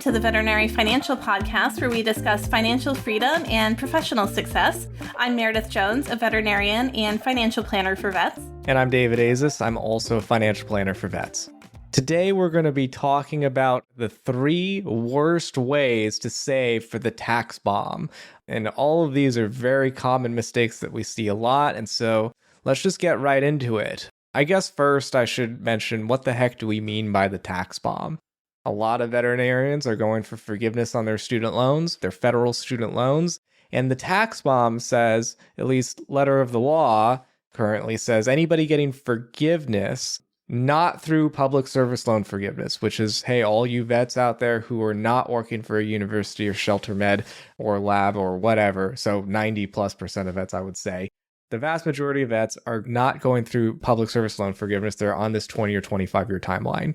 to the Veterinary Financial Podcast, where we discuss financial freedom and professional success. I'm Meredith Jones, a veterinarian and financial planner for vets. And I'm David Azis. I'm also a financial planner for vets. Today, we're going to be talking about the 3 worst ways to save for the tax bomb. And all of these are very common mistakes that we see a lot. And so let's just get right into it. I guess first I should mention, what the heck do we mean by the tax bomb? A lot of veterinarians are going for forgiveness on their student loans, their federal student loans. And the tax bomb says, at least letter of the law currently says, anybody getting forgiveness not through public service loan forgiveness, which is, hey, all you vets out there who are not working for a university or shelter med or lab or whatever, so 90+% of vets, I would say, the vast majority of vets are not going through public service loan forgiveness. They're on this 20 or 25-year timeline.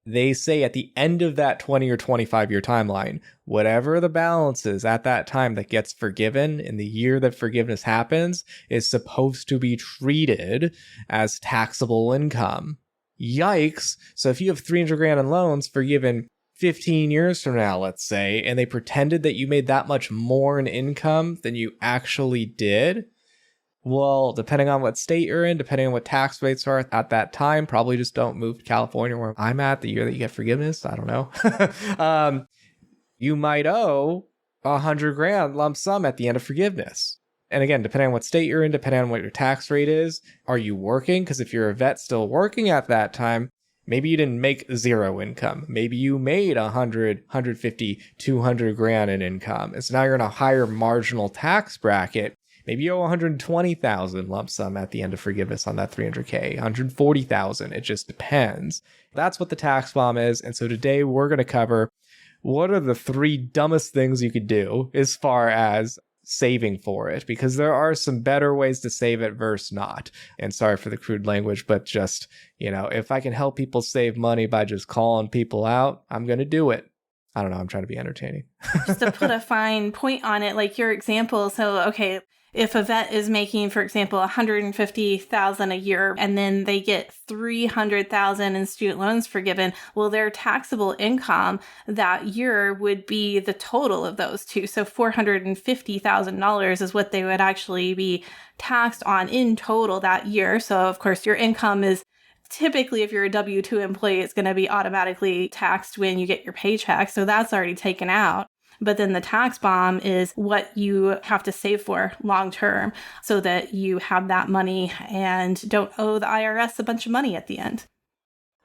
They say at the end of that 20 or 25-year timeline, whatever the balance is at that time that gets forgiven in the year that forgiveness happens is supposed to be treated as taxable income. Yikes. So if you have $300,000 in loans forgiven 15 years from now, let's say, and they pretended that you made that much more in income than you actually did, well, depending on what state you're in, depending on what tax rates are at that time, probably just don't move to California where I'm at the year that you get forgiveness. I don't know. You might owe $100,000 lump sum at the end of forgiveness. And again, depending on what state you're in, depending on what your tax rate is, are you working? Because if you're a vet still working at that time, maybe you didn't make 0 income. Maybe you made 100, 150, 200 grand in income. And so now you're in a higher marginal tax bracket. Maybe you owe 120,000 lump sum at the end of forgiveness on that 300K, 140,000. It just depends. That's what the tax bomb is. And so today we're going to cover what are the 3 dumbest things you could do as far as saving for it, because there are some better ways to save it versus not. And sorry for the crude language, but just, if I can help people save money by just calling people out, I'm going to do it. I don't know. I'm trying to be entertaining. Just to put a fine point on it, like your example. So, okay, if a vet is making, for example, $150,000 a year, and then they get $300,000 in student loans forgiven, well, their taxable income that year would be the total of those two. So $450,000 is what they would actually be taxed on in total that year. So, of course, your income is typically, if you're a W-2 employee, it's going to be automatically taxed when you get your paycheck. So that's already taken out. But then the tax bomb is what you have to save for long term so that you have that money and don't owe the IRS a bunch of money at the end.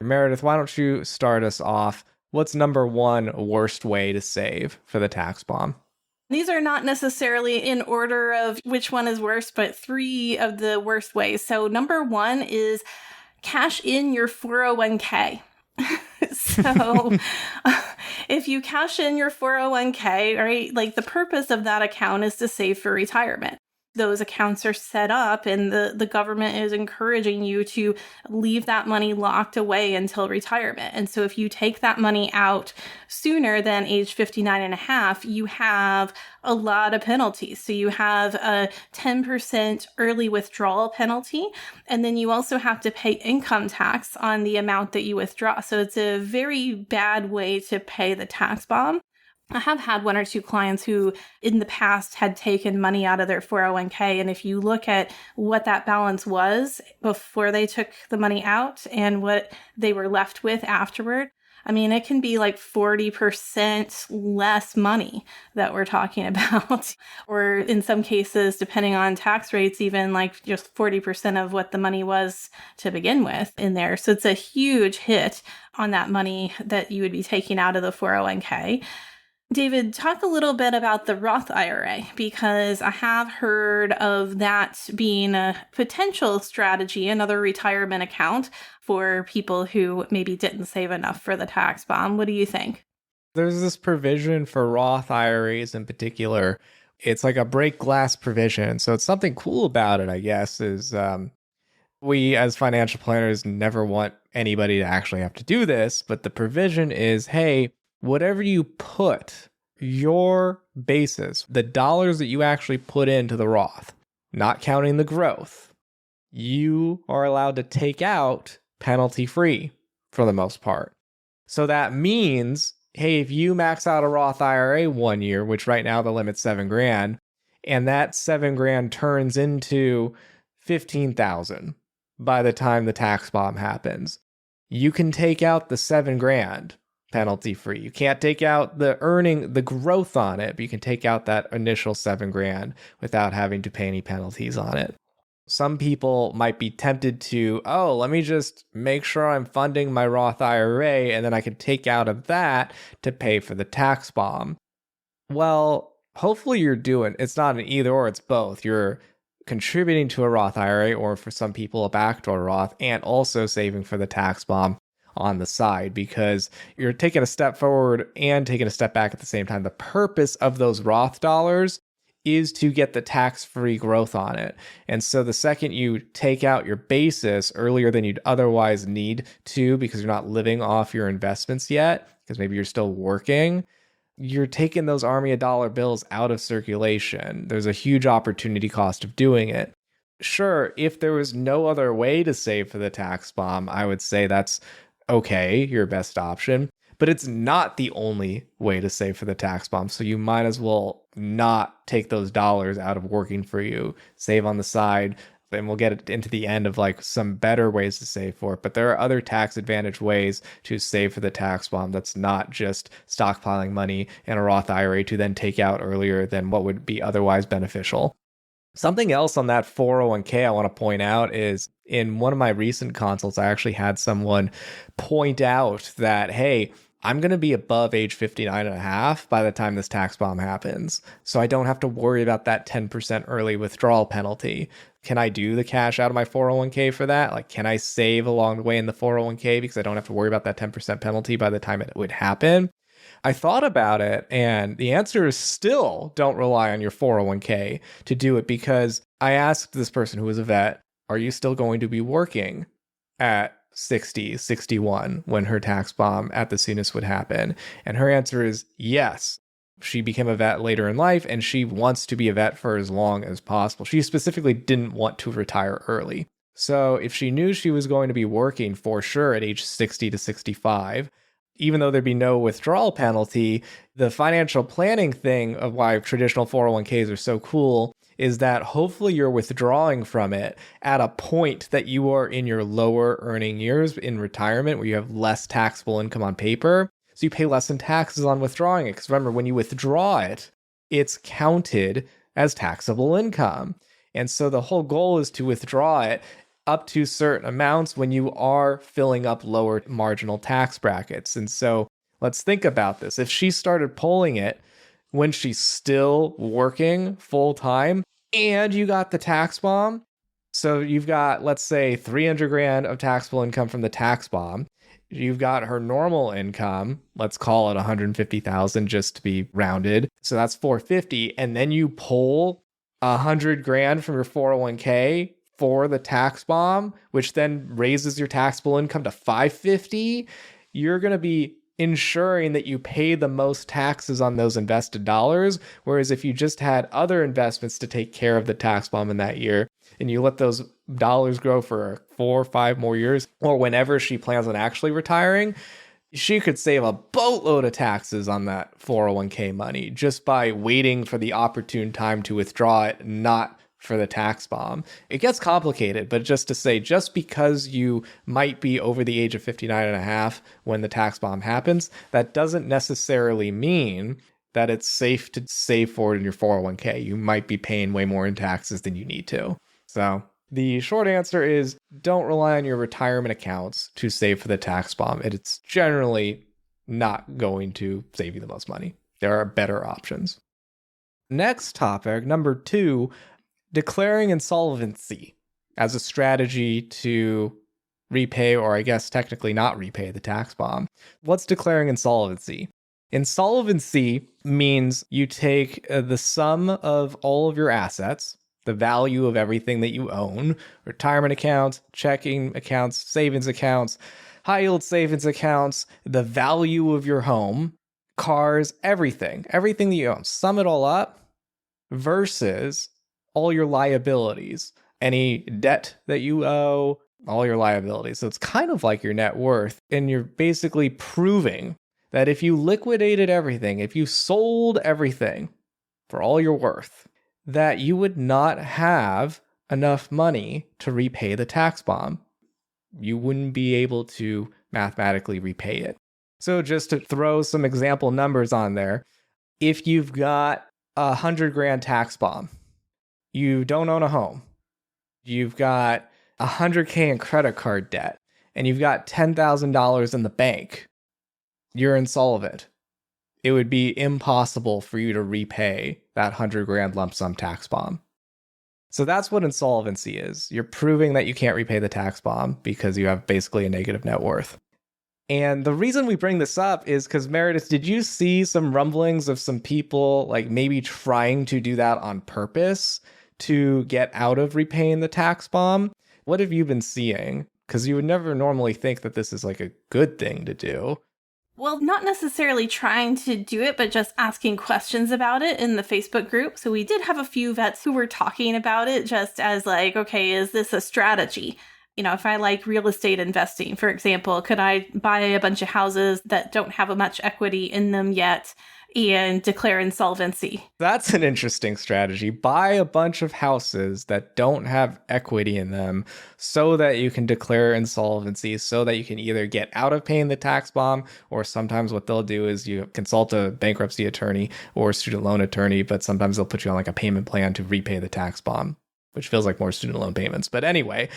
Meredith, why don't you start us off? What's number 1 worst way to save for the tax bomb? These are not necessarily in order of which one is worse, but 3 of the worst ways. So number 1 is cash in your 401k. So if you cash in your 401k, right, like the purpose of that account is to save for retirement. Those accounts are set up and the government is encouraging you to leave that money locked away until retirement. And so if you take that money out sooner than age 59 and a half, you have a lot of penalties. So you have a 10% early withdrawal penalty, and then you also have to pay income tax on the amount that you withdraw. So it's a very bad way to pay the tax bomb. I have had 1 or 2 clients who in the past had taken money out of their 401k. And if you look at what that balance was before they took the money out and what they were left with afterward, I mean, it can be like 40% less money that we're talking about. Or in some cases, depending on tax rates, even like just 40% of what the money was to begin with in there. So it's a huge hit on that money that you would be taking out of the 401k. David, talk a little bit about the Roth IRA, because I have heard of that being a potential strategy, another retirement account for people who maybe didn't save enough for the tax bomb. What do you think? There's this provision for Roth IRAs in particular. It's like a break glass provision. So it's something cool about it, I guess, is we as financial planners never want anybody to actually have to do this. But the provision is, hey, whatever you put, your basis, the dollars that you actually put into the Roth, not counting the growth, you are allowed to take out penalty free for the most part. So that means hey, if you max out a Roth IRA 1 year, which right now the limit's 7 grand, and that 7 grand turns into 15,000 by the time the tax bomb happens, you can take out the 7 grand penalty free. You can't take out the growth on it, but you can take out that initial 7 grand without having to pay any penalties on it. Some people might be tempted to, oh, let me just make sure I'm funding my Roth IRA and then I can take out of that to pay for the tax bomb. Well, hopefully it's not an either or, it's both. You're contributing to a Roth IRA, or for some people, a backdoor Roth, and also saving for the tax bomb on the side, because you're taking a step forward and taking a step back at the same time. The purpose of those Roth dollars is to get the tax-free growth on it. And so the second you take out your basis earlier than you'd otherwise need to, because you're not living off your investments yet, because maybe you're still working, you're taking those army of dollar bills out of circulation. There's a huge opportunity cost of doing it. Sure, if there was no other way to save for the tax bomb, I would say that's okay, your best option. But it's not the only way to save for the tax bomb. So you might as well not take those dollars out of working for you. Save on the side. And we'll get into the end of like some better ways to save for it. But there are other tax advantage ways to save for the tax bomb that's not just stockpiling money in a Roth IRA to then take out earlier than what would be otherwise beneficial. Something else on that 401k I want to point out is in one of my recent consults, I actually had someone point out that, hey, I'm going to be above age 59 and a half by the time this tax bomb happens. So I don't have to worry about that 10% early withdrawal penalty. Can I do the cash out of my 401k for that? Like, can I save along the way in the 401k because I don't have to worry about that 10% penalty by the time it would happen? I thought about it, and the answer is still don't rely on your 401k to do it, because I asked this person who was a vet, are you still going to be working at 60, 61 when her tax bomb at the soonest would happen? And her answer is yes. She became a vet later in life, and she wants to be a vet for as long as possible. She specifically didn't want to retire early. So if she knew she was going to be working for sure at age 60 to 65, even though there'd be no withdrawal penalty, the financial planning thing of why traditional 401ks are so cool is that hopefully you're withdrawing from it at a point that you are in your lower earning years in retirement, where you have less taxable income on paper. So you pay less in taxes on withdrawing it. Because remember, when you withdraw it, it's counted as taxable income. And so the whole goal is to withdraw it up to certain amounts when you are filling up lower marginal tax brackets. And so let's think about this. If she started pulling it when she's still working full time and you got the tax bomb, so you've got, let's say, 300 grand of taxable income from the tax bomb. You've got her normal income, let's call it 150,000 just to be rounded. So that's 450. And then you pull 100 grand from your 401k for the tax bomb, which then raises your taxable income to 550. You're going to be ensuring that you pay the most taxes on those invested dollars. Whereas if you just had other investments to take care of the tax bomb in that year, and you let those dollars grow for 4 or 5 more years, or whenever she plans on actually retiring, she could save a boatload of taxes on that 401k money just by waiting for the opportune time to withdraw it, not for the tax bomb. It gets complicated, but just to say, just because you might be over the age of 59 and a half when the tax bomb happens, that doesn't necessarily mean that it's safe to save for it in your 401k. You might be paying way more in taxes than you need to. So the short answer is don't rely on your retirement accounts to save for the tax bomb. It's generally not going to save you the most money. There are better options. Next topic, number 2, declaring insolvency as a strategy to repay, or I guess technically not repay, the tax bomb. What's declaring insolvency? Insolvency means you take the sum of all of your assets, the value of everything that you own, retirement accounts, checking accounts, savings accounts, high yield savings accounts, the value of your home, cars, everything that you own, sum it all up versus all your liabilities, any debt that you owe, all your liabilities. So it's kind of like your net worth, and you're basically proving that if you liquidated everything, if you sold everything for all you're worth, that you would not have enough money to repay the tax bomb. You wouldn't be able to mathematically repay it. So just to throw some example numbers on there, if you've got $100,000 tax bomb, you don't own a home, you've got $100K in credit card debt, and you've got $10,000 in the bank, you're insolvent. It would be impossible for you to repay that $100,000 lump sum tax bomb. So that's what insolvency is. You're proving that you can't repay the tax bomb because you have basically a negative net worth. And the reason we bring this up is because, Meredith, did you see some rumblings of some people like maybe trying to do that on purpose to get out of repaying the tax bomb? What have you been seeing? Because you would never normally think that this is like a good thing to do. Well, not necessarily trying to do it, but just asking questions about it in the Facebook group. So we did have a few vets who were talking about it just as like, okay, is this a strategy? You know, if I like real estate investing, for example, could I buy a bunch of houses that don't have much equity in them yet and declare insolvency? That's an interesting strategy. Buy a bunch of houses that don't have equity in them so that you can declare insolvency, so that you can either get out of paying the tax bomb, or sometimes what they'll do is you consult a bankruptcy attorney or a student loan attorney, but sometimes they'll put you on like a payment plan to repay the tax bomb, which feels like more student loan payments. But anyway,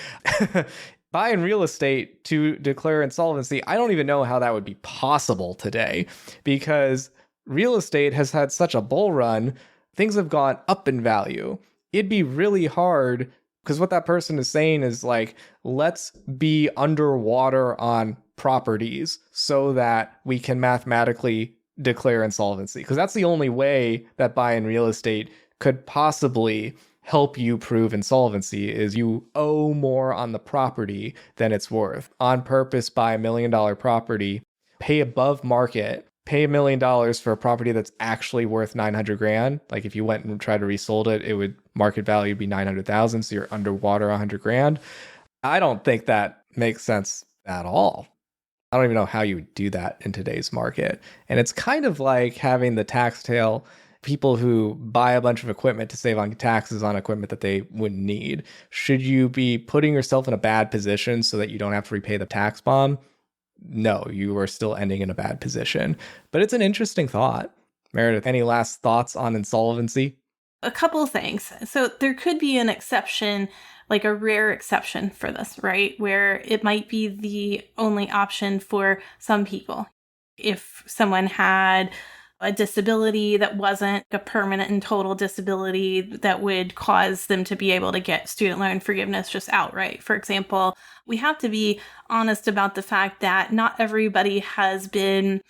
buying real estate to declare insolvency, I don't even know how that would be possible today, because real estate has had such a bull run. Things have gone up in value. It'd be really hard, because what that person is saying is like, let's be underwater on properties so that we can mathematically declare insolvency. Because that's the only way that buying real estate could possibly help you prove insolvency, is you owe more on the property than it's worth. On purpose, buy $1 million property, pay above market, pay $1 million for a property that's actually worth $900,000. Like if you went and tried to resold it, it would market value be $900,000. So you're underwater $100,000. I don't think that makes sense at all. I don't even know how you would do that in today's market. And it's kind of like having the tax tail people who buy a bunch of equipment to save on taxes on equipment that they wouldn't need. Should you be putting yourself in a bad position so that you don't have to repay the tax bomb? No, you are still ending in a bad position. But it's an interesting thought. Meredith, any last thoughts on insolvency? A couple of things. So there could be an exception, like a rare exception for this, right? Where it might be the only option for some people. If someone had a disability that wasn't a permanent and total disability that would cause them to be able to get student loan forgiveness just outright. For example, we have to be honest about the fact that not everybody has been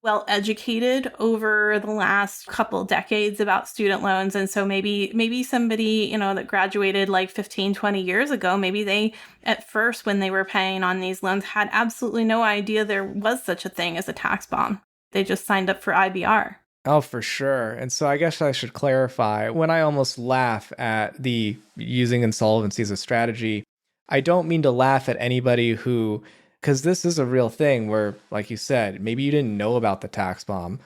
well educated over the last couple decades about student loans. And so maybe somebody, that graduated like 15, 20 years ago, maybe they at first when they were paying on these loans had absolutely no idea there was such a thing as a tax bomb. They just signed up for IBR. Oh, for sure. And so I guess I should clarify, when I almost laugh at the using insolvency as a strategy, I don't mean to laugh at anybody who, because this is a real thing where, like you said, maybe you didn't know about the tax bomb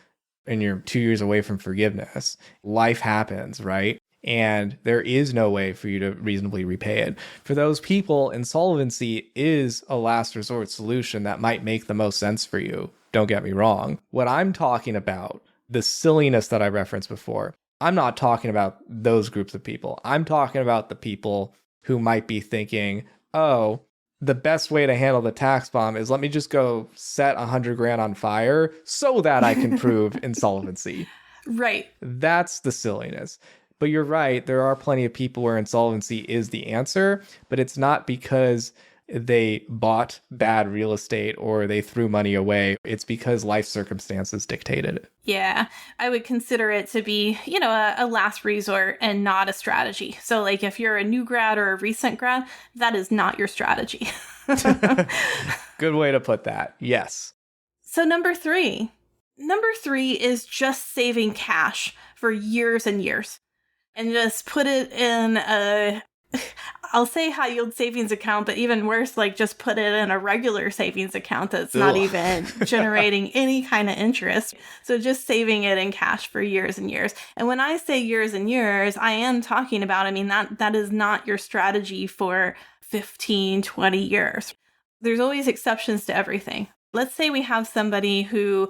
and you're 2 years away from forgiveness. Life happens, right? And there is no way for you to reasonably repay it. For those people, insolvency is a last resort solution that might make the most sense for you. Don't get me wrong. What I'm talking about, the silliness that I referenced before, I'm not talking about those groups of people. I'm talking about the people who might be thinking, oh, the best way to handle the tax bomb is let me just go set $100,000 on fire so that I can prove insolvency. Right. That's the silliness. But you're right. There are plenty of people where insolvency is the answer, but it's not because they bought bad real estate or they threw money away. It's because life circumstances dictated it. Yeah, I would consider it to be, a last resort and not a strategy. So like if you're a new grad or a recent grad, that is not your strategy. Good way to put that. Yes. So number three is just saving cash for years and years and just put it in I'll say high yield savings account, but even worse, like just put it in a regular savings account that's not even generating any kind of interest. So just saving it in cash for years and years. And when I say years and years, I am talking about, I mean, that is not your strategy for 15, 20 years. There's always exceptions to everything. Let's say we have somebody who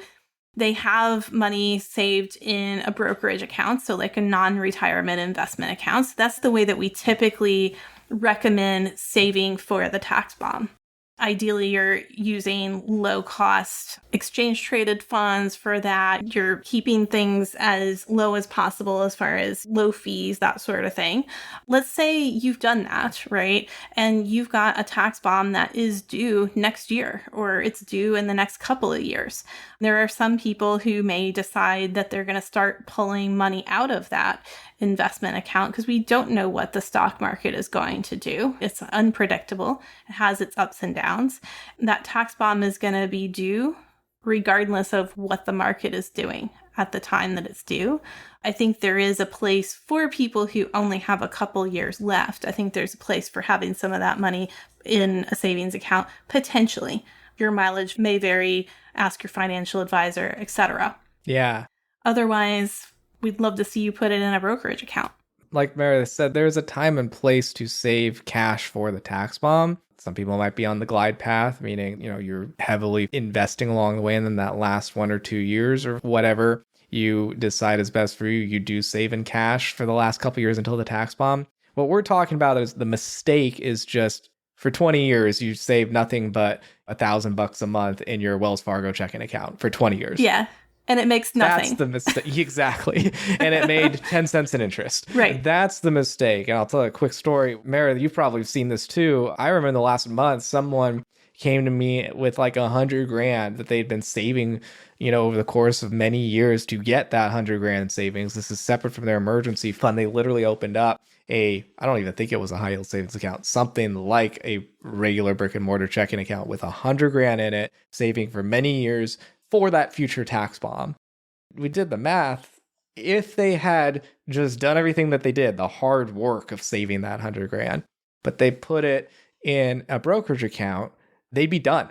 they have money saved in a brokerage account, so like a non-retirement investment account. So that's the way that we typically recommend saving for the tax bomb. Ideally, you're using low-cost exchange-traded funds for that. You're keeping things as low as possible as far as low fees, that sort of thing. Let's say you've done that, right? And you've got a tax bomb that is due next year, or it's due in the next couple of years. There are some people who may decide that they're going to start pulling money out of that investment account because we don't know what the stock market is going to do. It's unpredictable. It has its ups and downs. That tax bomb is going to be due regardless of what the market is doing at the time that it's due. I think there is a place for people who only have a couple years left. I think there's a place for having some of that money in a savings account, potentially. Your mileage may vary, ask your financial advisor, etc. Yeah. Otherwise, we'd love to see you put it in a brokerage account. Like Meredith said, there's a time and place to save cash for the tax bomb. Some people might be on the glide path, meaning, you're heavily investing along the way, and then that last 1 or 2 years or whatever you decide is best for you, you do save in cash for the last couple years until the tax bomb. What we're talking about is the mistake is just for 20 years, you save nothing but $1,000 a month in your Wells Fargo checking account for 20 years. Yeah. And it makes nothing. That's the mistake. Exactly. And it made 10 cents in interest. Right. That's the mistake. And I'll tell a quick story. Meredith, you've probably seen this too. I remember in the last month, someone came to me with like $100,000 that they'd been saving, over the course of many years to get that $100,000 savings. This is separate from their emergency fund. They literally opened up I don't even think it was a high yield savings account, something like a regular brick and mortar checking account with $100,000 in it, saving for many years for that future tax bomb. We did the math. If they had just done everything that they did, the hard work of saving that $100,000, but they put it in a brokerage account, they'd be done.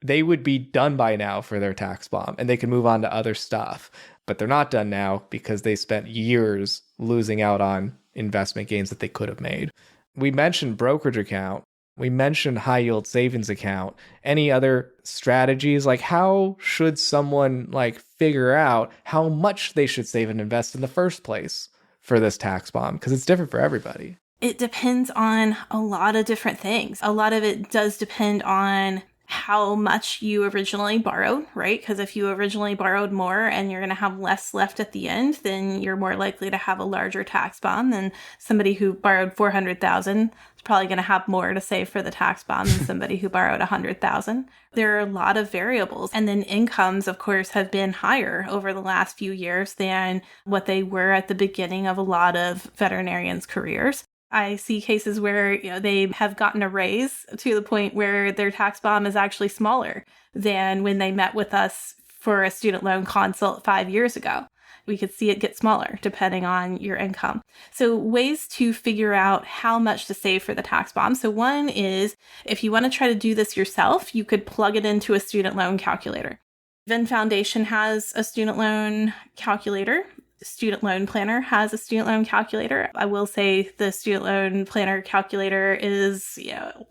They would be done by now for their tax bomb, and they could move on to other stuff. But they're not done now because they spent years losing out on investment gains that they could have made. We mentioned brokerage account. We mentioned high yield savings account. Any other strategies? Like, how should someone figure out how much they should save and invest in the first place for this tax bomb? Because it's different for everybody. It depends on a lot of different things. A lot of it does depend on how much you originally borrowed, right? Because if you originally borrowed more and you're going to have less left at the end, then you're more likely to have a larger tax bomb than somebody who borrowed $400,000. Is probably going to have more to save for the tax bomb than somebody who borrowed $100,000. There are a lot of variables. And then incomes, of course, have been higher over the last few years than what they were at the beginning of a lot of veterinarians' careers. I see cases where they have gotten a raise to the point where their tax bomb is actually smaller than when they met with us for a student loan consult 5 years ago. We could see it get smaller depending on your income. So ways to figure out how much to save for the tax bomb. So one is, if you want to try to do this yourself, you could plug it into a student loan calculator. Venn Foundation has a student loan calculator. Student Loan Planner has a student loan calculator. I will say the Student Loan Planner calculator is,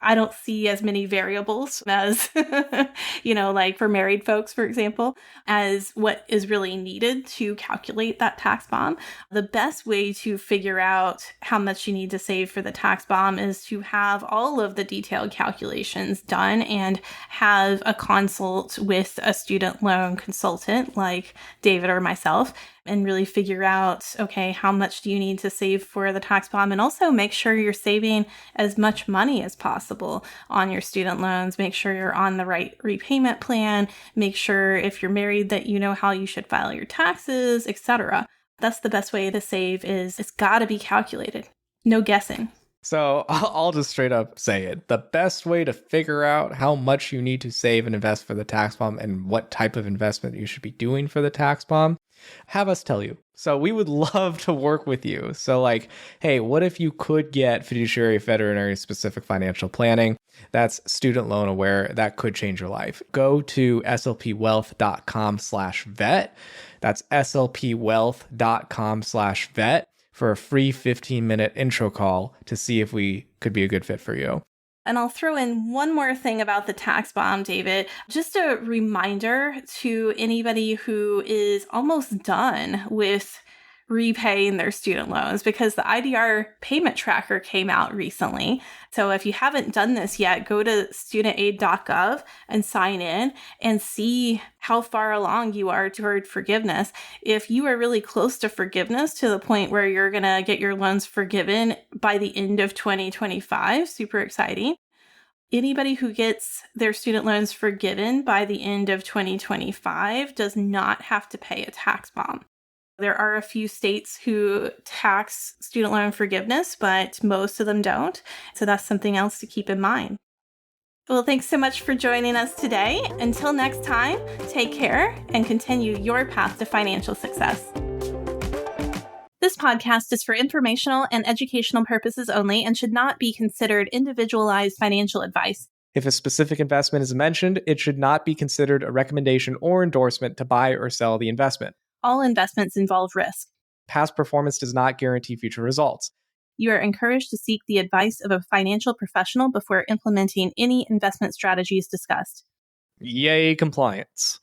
I don't see as many variables as, like for married folks, for example, as what is really needed to calculate that tax bomb. The best way to figure out how much you need to save for the tax bomb is to have all of the detailed calculations done and have a consult with a student loan consultant like David or myself, and really figure out, okay, how much do you need to save for the tax bomb? And also make sure you're saving as much money as possible on your student loans. Make sure you're on the right repayment plan. Make sure if you're married that you know how you should file your taxes, etc. That's the best way to save is it's got to be calculated. No guessing. So I'll just straight up say it. The best way to figure out how much you need to save and invest for the tax bomb and what type of investment you should be doing for the tax bomb Have us tell you. So we would love to work with you. So like, hey, what if you could get fiduciary veterinary specific financial planning? That's student loan aware. That could change your life. Go to slpwealth.com/vet. That's slpwealth.com/vet for a free 15-minute intro call to see if we could be a good fit for you. And I'll throw in one more thing about the tax bomb, David. Just a reminder to anybody who is almost done with repaying their student loans, because the IDR payment tracker came out recently. So if you haven't done this yet, go to studentaid.gov and sign in and see how far along you are toward forgiveness. If you are really close to forgiveness to the point where you're going to get your loans forgiven by the end of 2025, super exciting. Anybody who gets their student loans forgiven by the end of 2025 does not have to pay a tax bomb. There are a few states who tax student loan forgiveness, but most of them don't. So that's something else to keep in mind. Well, thanks so much for joining us today. Until next time, take care and continue your path to financial success. This podcast is for informational and educational purposes only and should not be considered individualized financial advice. If a specific investment is mentioned, it should not be considered a recommendation or endorsement to buy or sell the investment. All investments involve risk. Past performance does not guarantee future results. You are encouraged to seek the advice of a financial professional before implementing any investment strategies discussed. Yay, compliance.